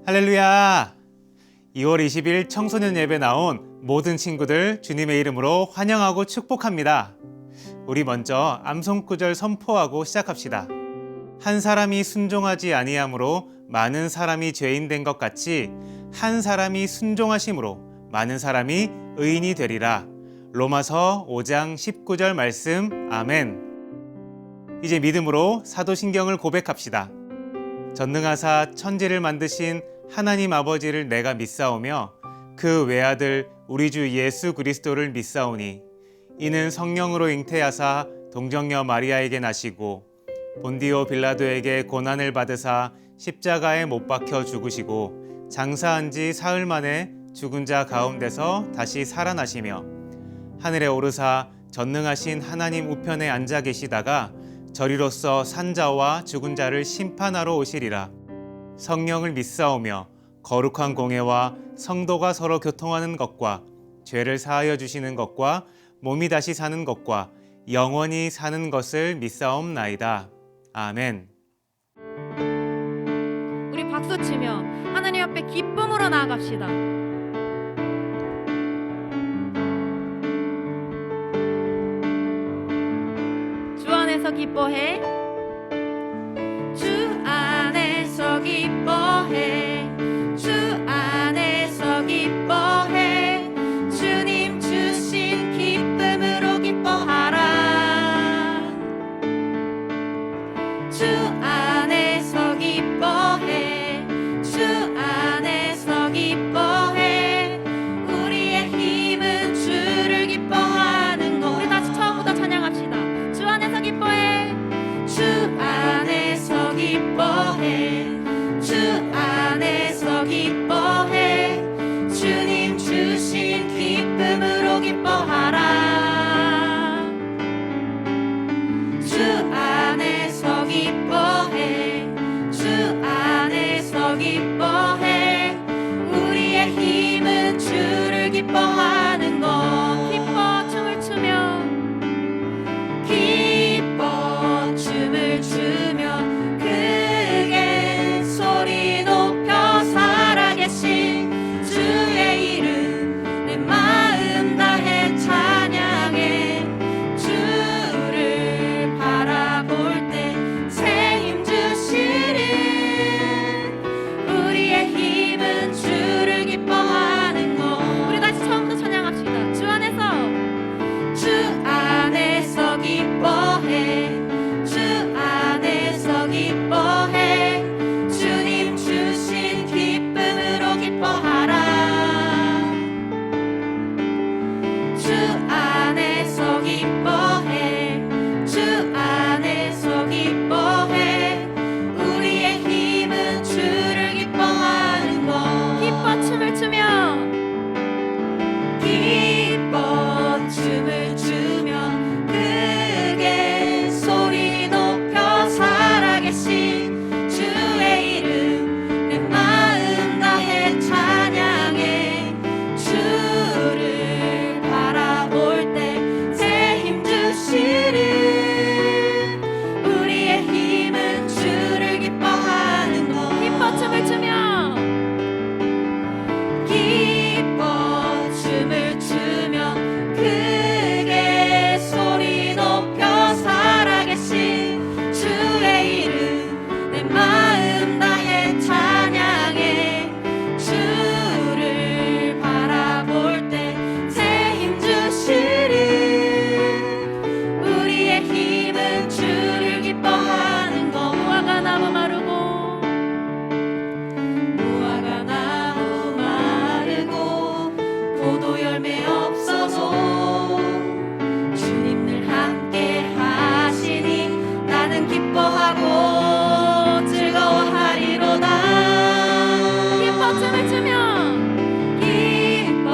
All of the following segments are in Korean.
할렐루야! 2월 20일 청소년 예배 나온 모든 친구들 주님의 이름으로 환영하고 축복합니다. 우리 먼저 암송구절 선포하고 시작합시다. 한 사람이 순종하지 아니함으로 많은 사람이 죄인 된 것 같이 한 사람이 순종하심으로 많은 사람이 의인이 되리라. 로마서 5장 19절 말씀. 아멘. 이제 믿음으로 사도신경을 고백합시다. 전능하사 천지를 만드신 하나님 아버지를 내가 믿사오며 그 외아들 우리 주 예수 그리스도를 믿사오니 이는 성령으로 잉태하사 동정녀 마리아에게 나시고 본디오 빌라도에게 고난을 받으사 십자가에 못 박혀 죽으시고 장사한 지 사흘 만에 죽은 자 가운데서 다시 살아나시며 하늘에 오르사 전능하신 하나님 우편에 앉아 계시다가 저리로서 산 자와 죽은 자를 심판하러 오시리라. 성령을 믿사오며 거룩한 공회와 성도가 서로 교통하는 것과 죄를 사하여 주시는 것과 몸이 다시 사는 것과 영원히 사는 것을 믿사옵나이다. 아멘. 우리 박수 치며 하나님 앞에 기쁨으로 나아갑시다. 주 안에서 기뻐해. 주 안에서 기뻐해. 주 안에서 기뻐해. 주님 주신 기쁨으로 기뻐하라. 주 안에서 기뻐해. 주 안에서 기뻐해. 우리의 힘은 주를 기뻐하는 것. 우리 다시 처음부터 찬양합시다. 주 안에서 기뻐해. 주 안에서 기뻐해. 주 안에서 기뻐해. 주님 주신 기쁨으로 기뻐하라. 주 안에서 기뻐해. 주 안에서 기뻐해. 우리의 힘은 주를 기뻐하는 것. 기뻐 춤을 추며 기뻐 춤을 추며 크게 소리 높여 살아계신 주의 이름 내 마음 다해 찬양해. 주를 바라볼 때 새 힘 주시는 우리의 힘은 주를 기뻐하는 것. 우리 다시 처음부터 찬양합시다. 주 안에서 기뻐해. 주 안에서 기뻐해. 주님 주신 기쁨으로 기뻐하라. 주 안에서 기뻐해. 주 안에서 기뻐해. 우리의 힘은 주를 기뻐하는 것. 기뻐 춤을 추며 기뻐 춤을 추며 크게 소리 높여 살아계신 주의 이름 내 마음 다해 찬양해. 주를 바라볼 때 새 힘 주시는 우리의 힘은 주를 기뻐하는 것. 기뻐 춤을 추며 기뻐 춤을 추며 크게 소리 높여 살아계신 주의 이름 내 마음 다해 찬양해. 주를 바라볼 때 새 힘 주시는 우리의 힘은 주를 기뻐하는 것. 무화과 나무 마르고 무화과 나무 마르고 포도 열매 없어도 주님 늘 함께 하시니 나는 기뻐하고 즐거워하리로다. 기뻐 춤을 추며 기뻐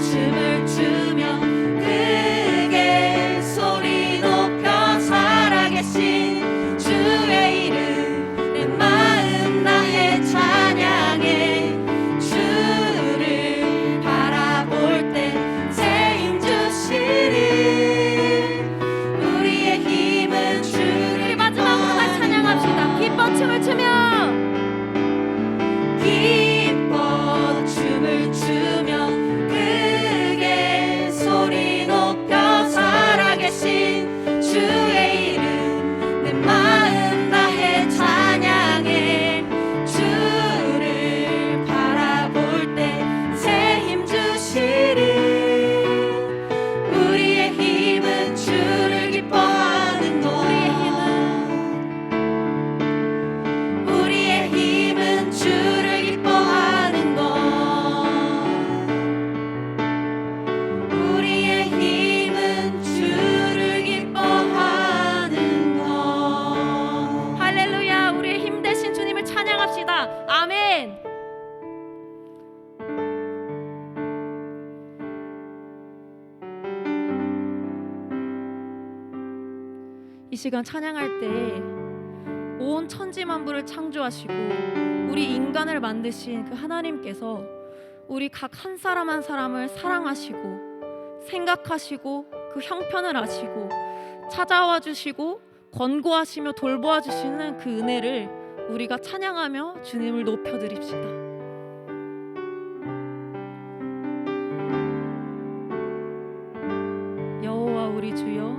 춤을 추며 크게 소리 높여 살아계신 주의 이름 내 마음 다해 찬양해. 주를 바라볼 때 새 힘 주시는 우리의 힘은 주를. 우리 마지막으로 다시 찬양. 주의 이름 내 마음 다해 찬양해. 주를 바라볼 때 새 힘 주시리. 우리의 힘은 주를 기뻐하는 것. 우리의 힘은 주를 기뻐하는 것. 우리의 힘은 주를 기뻐하는 것. 할렐루야. 우리의 힘 되신 주님을 찬양합시다. 아멘. 이 시간 찬양할 때 온 천지 만물을 창조하시고 우리 인간을 만드신 그 하나님께서 우리 각 한 사람 한 사람을 사랑하시고 생각하시고 그 형편을 아시고 찾아와 주시고 권고하시며 돌보아 주시는 그 은혜를 우리가 찬양하며 주님을 높여드립시다. 여호와 우리 주여,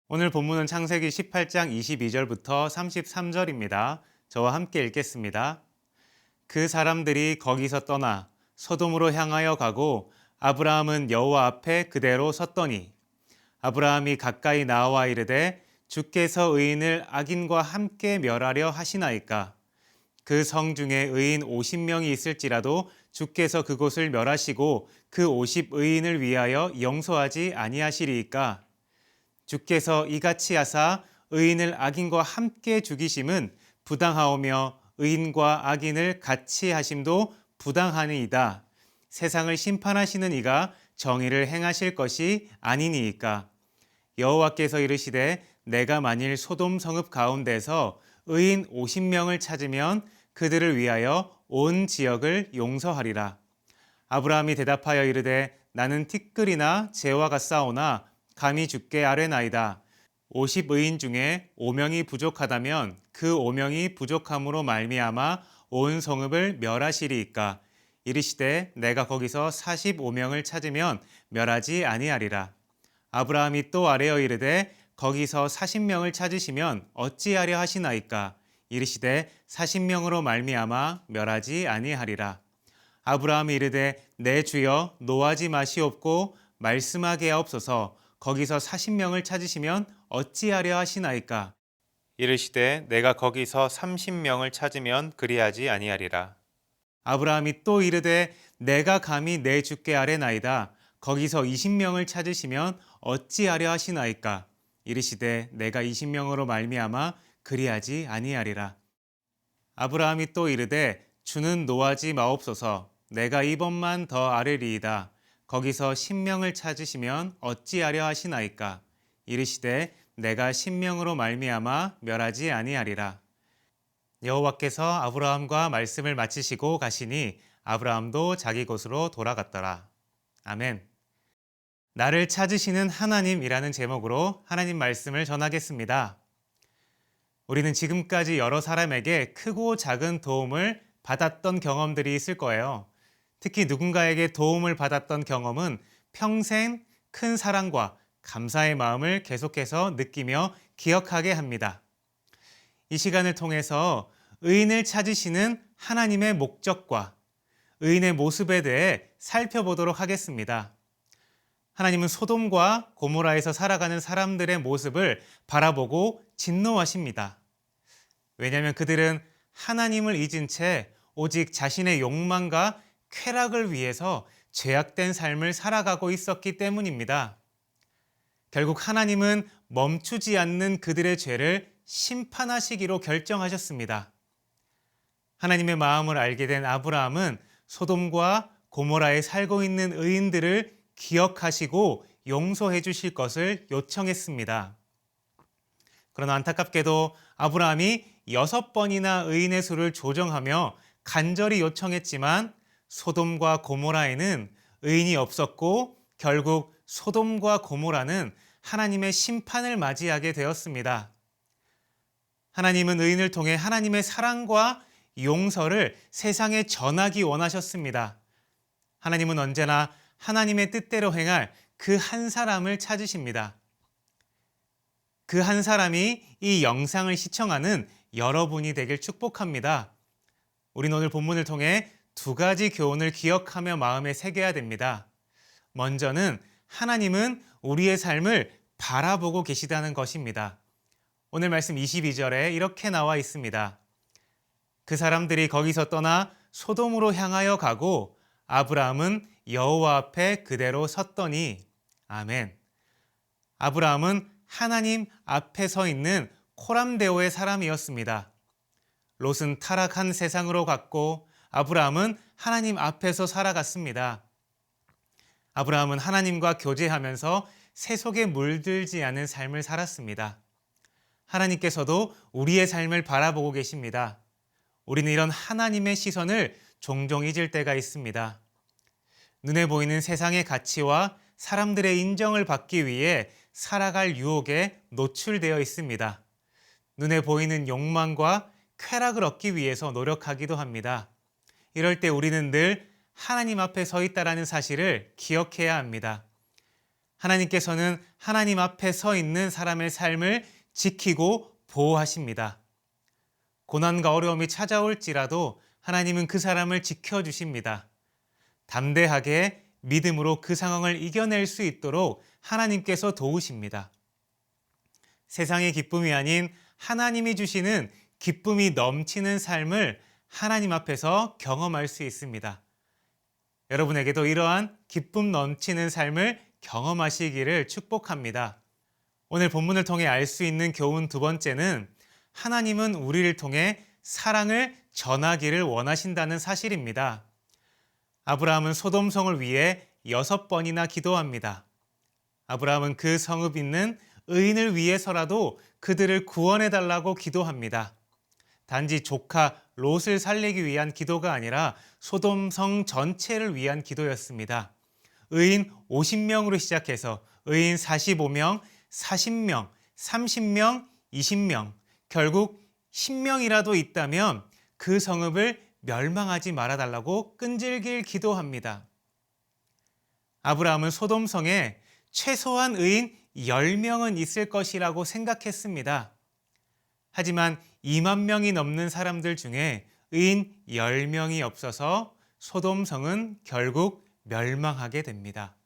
오늘 본문은 창세기 18장 22절부터 33절입니다. 저와 함께 읽겠습니다. 그 사람들이 거기서 떠나 소돔으로 향하여 가고 아브라함은 여호와 앞에 그대로 섰더니 아브라함이 가까이 나와 이르되 주께서 의인을 악인과 함께 멸하려 하시나이까. 그 성 중에 의인 50명이 있을지라도 주께서 그곳을 멸하시고 그 50 의인을 위하여 용서하지 아니하시리이까. 주께서 이같이 하사 의인을 악인과 함께 죽이심은 부당하오며 의인과 악인을 같이 하심도 부당하니이다. 세상을 심판하시는 이가 정의를 행하실 것이 아니니이까. 여호와께서 이르시되 내가 만일 소돔 성읍 가운데서 의인 50명을 찾으면 그들을 위하여 온 지역을 용서하리라. 아브라함이 대답하여 이르되 나는 티끌이나 재와 같사오나 감히 주께 아뢰나이다. 50 의인 중에 5명이 부족하다면 그 5명이 부족함으로 말미암아 온 성읍을 멸하시리이까. 이르시되 내가 거기서 45명을 찾으면 멸하지 아니하리라. 아브라함이 또 아뢰어 이르되 거기서 40명을 찾으시면 어찌하려 하시나이까. 이르시되 40명으로 말미암아 멸하지 아니하리라. 아브라함이 이르되 내 주여 노하지 마시옵고 말씀하게 하옵소서. 거기서 40명을 찾으시면 어찌하려 하시나이까. 이르시되 내가 거기서 30명을 찾으면 그리하지 아니하리라. 아브라함이 또 이르되 내가 감히 내 주께 아뢰나이다. 거기서 20명을 찾으시면 어찌하려 하시나이까. 이르시되 내가 20명으로 말미암아 그리하지 아니하리라. 아브라함이 또 이르되 주는 노하지 마옵소서. 내가 이번만 더 아뢰리이다. 거기서 10명을 찾으시면 어찌하려 하시나이까. 이르시되 내가 10명으로 말미암아 멸하지 아니하리라. 여호와께서 아브라함과 말씀을 마치시고 가시니 아브라함도 자기 곳으로 돌아갔더라. 아멘. 나를 찾으시는 하나님이라는 제목으로 하나님 말씀을 전하겠습니다. 우리는 지금까지 여러 사람에게 크고 작은 도움을 받았던 경험들이 있을 거예요. 특히 누군가에게 도움을 받았던 경험은 평생 큰 사랑과 감사의 마음을 계속해서 느끼며 기억하게 합니다. 이 시간을 통해서 의인을 찾으시는 하나님의 목적과 의인의 모습에 대해 살펴보도록 하겠습니다. 하나님은 소돔과 고모라에서 살아가는 사람들의 모습을 바라보고 진노하십니다. 왜냐하면 그들은 하나님을 잊은 채 오직 자신의 욕망과 쾌락을 위해서 죄악된 삶을 살아가고 있었기 때문입니다. 결국 하나님은 멈추지 않는 그들의 죄를 심판하시기로 결정하셨습니다. 하나님의 마음을 알게 된 아브라함은 소돔과 고모라에 살고 있는 의인들을 기억하시고 용서해 주실 것을 요청했습니다. 그러나 안타깝게도 아브라함이 6번이나 의인의 수를 조정하며 간절히 요청했지만 소돔과 고모라에는 의인이 없었고 결국 소돔과 고모라는 하나님의 심판을 맞이하게 되었습니다. 하나님은 의인을 통해 하나님의 사랑과 용서를 세상에 전하기 원하셨습니다. 하나님은 언제나 하나님의 뜻대로 행할 그 한 사람을 찾으십니다. 그 한 사람이 이 영상을 시청하는 여러분이 되길 축복합니다. 우린 오늘 본문을 통해 2가지 교훈을 기억하며 마음에 새겨야 됩니다. 먼저는 하나님은 우리의 삶을 바라보고 계시다는 것입니다. 오늘 말씀 22절에 이렇게 나와 있습니다. 그 사람들이 거기서 떠나 소돔으로 향하여 가고 아브라함은 여호와 앞에 그대로 섰더니 아멘. 아브라함은 하나님 앞에 서 있는 코람데오의 사람이었습니다. 롯은 타락한 세상으로 갔고 아브라함은 하나님 앞에서 살아갔습니다. 아브라함은 하나님과 교제하면서 세속에 물들지 않은 삶을 살았습니다. 하나님께서도 우리의 삶을 바라보고 계십니다. 우리는 이런 하나님의 시선을 종종 잊을 때가 있습니다. 눈에 보이는 세상의 가치와 사람들의 인정을 받기 위해 살아갈 유혹에 노출되어 있습니다. 눈에 보이는 욕망과 쾌락을 얻기 위해서 노력하기도 합니다. 이럴 때 우리는 늘 하나님 앞에 서 있다라는 사실을 기억해야 합니다. 하나님께서는 하나님 앞에 서 있는 사람의 삶을 지키고 보호하십니다. 고난과 어려움이 찾아올지라도 하나님은 그 사람을 지켜주십니다. 담대하게 믿음으로 그 상황을 이겨낼 수 있도록 하나님께서 도우십니다. 세상의 기쁨이 아닌 하나님이 주시는 기쁨이 넘치는 삶을 하나님 앞에서 경험할 수 있습니다. 여러분에게도 이러한 기쁨 넘치는 삶을 경험하시기를 축복합니다. 오늘 본문을 통해 알 수 있는 교훈 두 번째는 하나님은 우리를 통해 사랑을 전하기를 원하신다는 사실입니다. 아브라함은 소돔성을 위해 6번이나 기도합니다. 아브라함은 그 성읍 있는 의인을 위해서라도 그들을 구원해달라고 기도합니다. 단지 조카 롯을 살리기 위한 기도가 아니라 소돔성 전체를 위한 기도였습니다. 의인 50명으로 시작해서 의인 45명, 40명, 30명, 20명, 결국 10명이라도 있다면 그 성읍을 멸망하지 말아달라고 끈질길 기도합니다. 아브라함은 소돔성에 최소한 의인 10명은 있을 것이라고 생각했습니다. 하지만 2만 명이 넘는 사람들 중에 의인 10명이 없어서 소돔성은 결국 멸망하게 됩니다.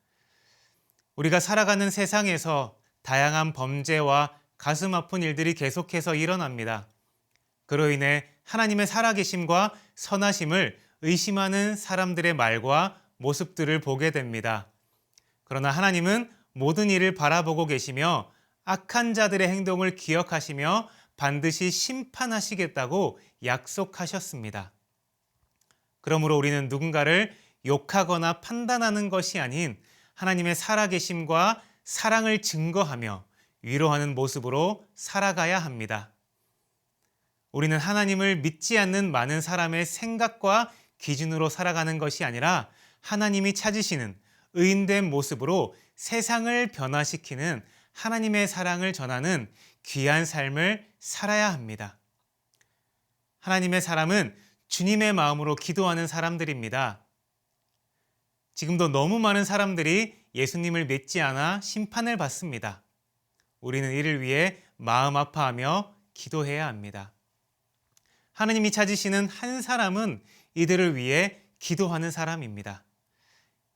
우리가 살아가는 세상에서 다양한 범죄와 가슴 아픈 일들이 계속해서 일어납니다. 그로 인해 하나님의 살아계심과 선하심을 의심하는 사람들의 말과 모습들을 보게 됩니다. 그러나 하나님은 모든 일을 바라보고 계시며 악한 자들의 행동을 기억하시며 반드시 심판하시겠다고 약속하셨습니다. 그러므로 우리는 누군가를 욕하거나 판단하는 것이 아닌 하나님의 살아계심과 사랑을 증거하며 위로하는 모습으로 살아가야 합니다. 우리는 하나님을 믿지 않는 많은 사람의 생각과 기준으로 살아가는 것이 아니라 하나님이 찾으시는 의인된 모습으로 세상을 변화시키는 하나님의 사랑을 전하는 귀한 삶을 살아야 합니다. 하나님의 사람은 주님의 마음으로 기도하는 사람들입니다. 지금도 너무 많은 사람들이 예수님을 믿지 않아 심판을 받습니다. 우리는 이를 위해 마음 아파하며 기도해야 합니다. 하나님이 찾으시는 한 사람은 이들을 위해 기도하는 사람입니다.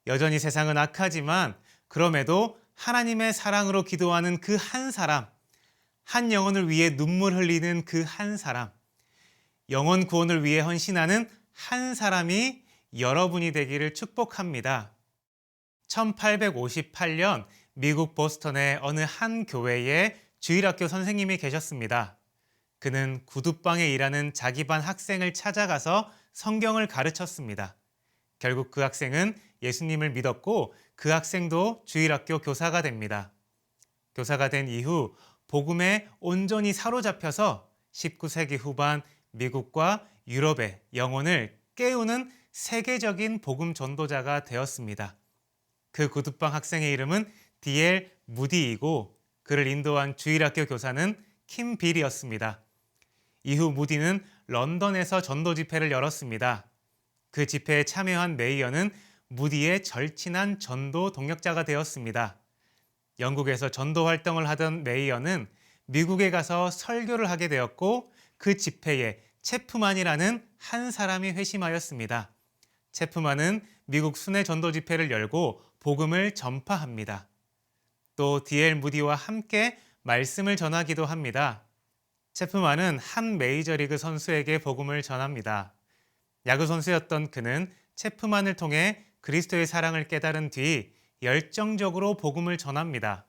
여전히 세상은 악하지만 그럼에도 하나님의 사랑으로 기도하는 그 한 사람, 한 영혼을 위해 눈물 흘리는 그 한 사람, 영혼 구원을 위해 헌신하는 한 사람이 여러분이 되기를 축복합니다. 1858년 미국 보스턴의 어느 한 교회에 주일학교 선생님이 계셨습니다. 그는 구두방에 일하는 자기 반 학생을 찾아가서 성경을 가르쳤습니다. 결국 그 학생은 예수님을 믿었고 그 학생도 주일학교 교사가 됩니다. 교사가 된 이후 복음에 온전히 사로잡혀서 19세기 후반 미국과 유럽의 영혼을 깨우는 세계적인 복음 전도자가 되었습니다. 그 구두방 학생의 이름은 D.L. 무디이고 그를 인도한 주일학교 교사는 킴 빌이었습니다. 이후 무디는 런던에서 전도 집회를 열었습니다. 그 집회에 참여한 메이어는 무디의 절친한 전도 동역자가 되었습니다. 영국에서 전도 활동을 하던 메이어는 미국에 가서 설교를 하게 되었고 그 집회에 체프만이라는 한 사람이 회심하였습니다. 체프만은 미국 순회 전도 집회를 열고 복음을 전파합니다. 또 D.L. 무디와 함께 말씀을 전하기도 합니다. 체프만은 한 메이저리그 선수에게 복음을 전합니다. 야구 선수였던 그는 체프만을 통해 그리스도의 사랑을 깨달은 뒤 열정적으로 복음을 전합니다.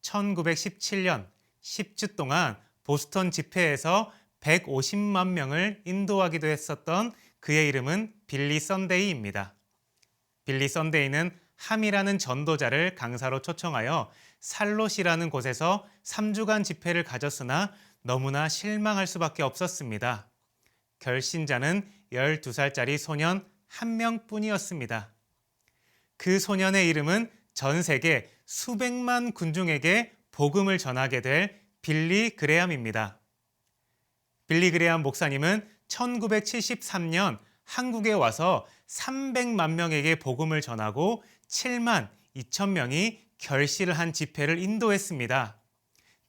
1917년 10주 동안 보스턴 집회에서 150만 명을 인도하기도 했었던 그의 이름은 빌리 선데이입니다. 빌리 선데이는 함이라는 전도자를 강사로 초청하여 살롯이라는 곳에서 3주간 집회를 가졌으나 너무나 실망할 수밖에 없었습니다. 결신자는 12살짜리 소년 한 명뿐이었습니다. 그 소년의 이름은 전 세계 수백만 군중에게 복음을 전하게 될 빌리 그레암입니다. 빌리 그레암 목사님은 1973년 한국에 와서 300만 명에게 복음을 전하고 7만 2천 명이 결실을 한 집회를 인도했습니다.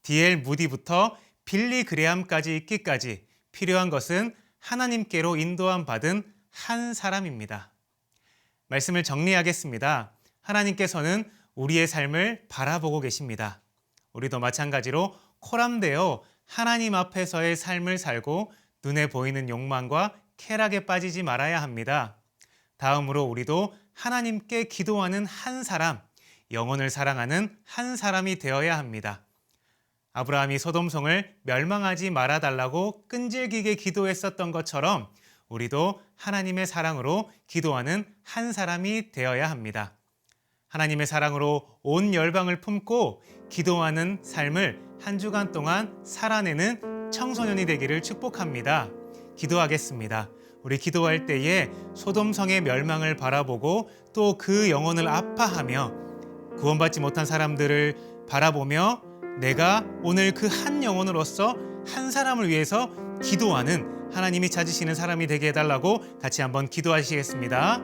D.L. 무디부터 빌리 그레함까지 있기까지 필요한 것은 하나님께로 인도함 받은 한 사람입니다. 말씀을 정리하겠습니다. 하나님께서는 우리의 삶을 바라보고 계십니다. 우리도 마찬가지로 코람되어 하나님 앞에서의 삶을 살고 눈에 보이는 욕망과 쾌락에 빠지지 말아야 합니다. 다음으로 우리도 하나님께 기도하는 한 사람, 영혼을 사랑하는 한 사람이 되어야 합니다. 아브라함이 소돔성을 멸망하지 말아달라고 끈질기게 기도했었던 것처럼 우리도 하나님의 사랑으로 기도하는 한 사람이 되어야 합니다. 하나님의 사랑으로 온 열방을 품고 기도하는 삶을 한 주간 동안 살아내는 청소년이 되기를 축복합니다. 기도하겠습니다. 우리 기도할 때에 소돔성의 멸망을 바라보고 또 그 영혼을 아파하며 구원받지 못한 사람들을 바라보며 내가 오늘 그 한 영혼으로서 한 사람을 위해서 기도하는 하나님이 찾으시는 사람이 되게 해달라고 같이 한번 기도하시겠습니다.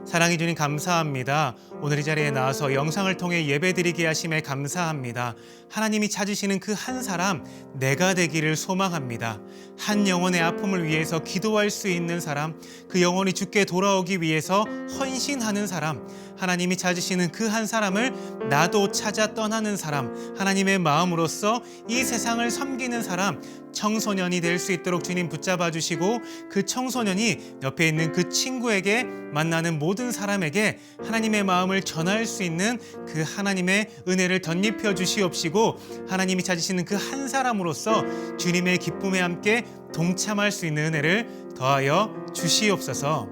사랑해 주님 감사합니다. 오늘 이 자리에 나와서 영상을 통해 예배드리게 하심에 감사합니다. 하나님이 찾으시는 그 한 사람 내가 되기를 소망합니다. 한 영혼의 아픔을 위해서 기도할 수 있는 사람, 그 영혼이 주께 돌아오기 위해서 헌신하는 사람, 하나님이 찾으시는 그 한 사람을 나도 찾아 떠나는 사람, 하나님의 마음으로서 이 세상을 섬기는 사람, 청소년이 될 수 있도록 주님 붙잡아 주시고 그 청소년이 옆에 있는 그 친구에게 만나는 모든 사람에게 하나님의 마음을 전할 수 있는 그 하나님의 은혜를 덧입혀 주시옵시고 하나님이 찾으시는 그 한 사람으로서 주님의 기쁨에 함께 동참할 수 있는 은혜를 더하여 주시옵소서.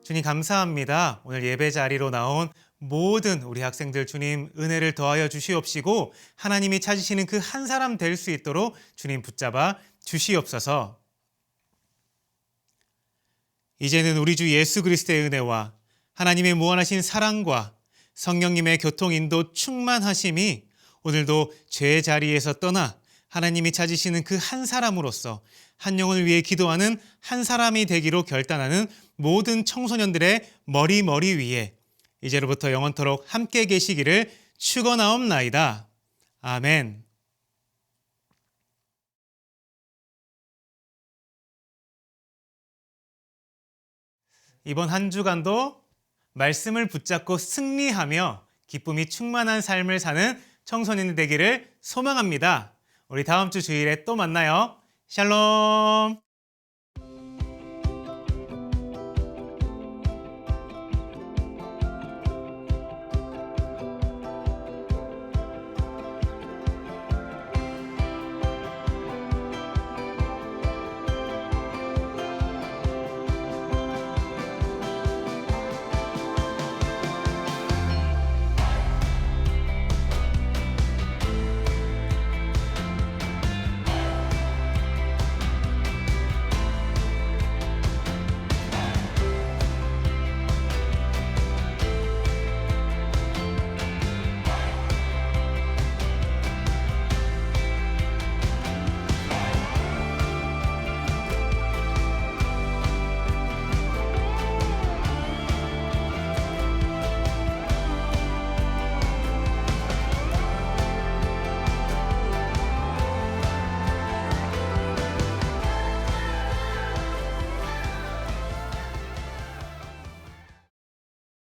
주님 감사합니다. 오늘 예배 자리로 나온 모든 우리 학생들 주님 은혜를 더하여 주시옵시고 하나님이 찾으시는 그 한 사람 될 수 있도록 주님 붙잡아 주시옵소서. 이제는 우리 주 예수 그리스도의 은혜와 하나님의 무한하신 사랑과 성령님의 교통 인도 충만하심이 오늘도 죄의 자리에서 떠나 하나님이 찾으시는 그 한 사람으로서 한 영혼을 위해 기도하는 한 사람이 되기로 결단하는 모든 청소년들의 머리 위에 이제로부터 영원토록 함께 계시기를 축원하옵나이다. 아멘. 이번 한 주간도 말씀을 붙잡고 승리하며 기쁨이 충만한 삶을 사는 청소년이 되기를 소망합니다. 우리 다음 주 주일에 또 만나요. 샬롬.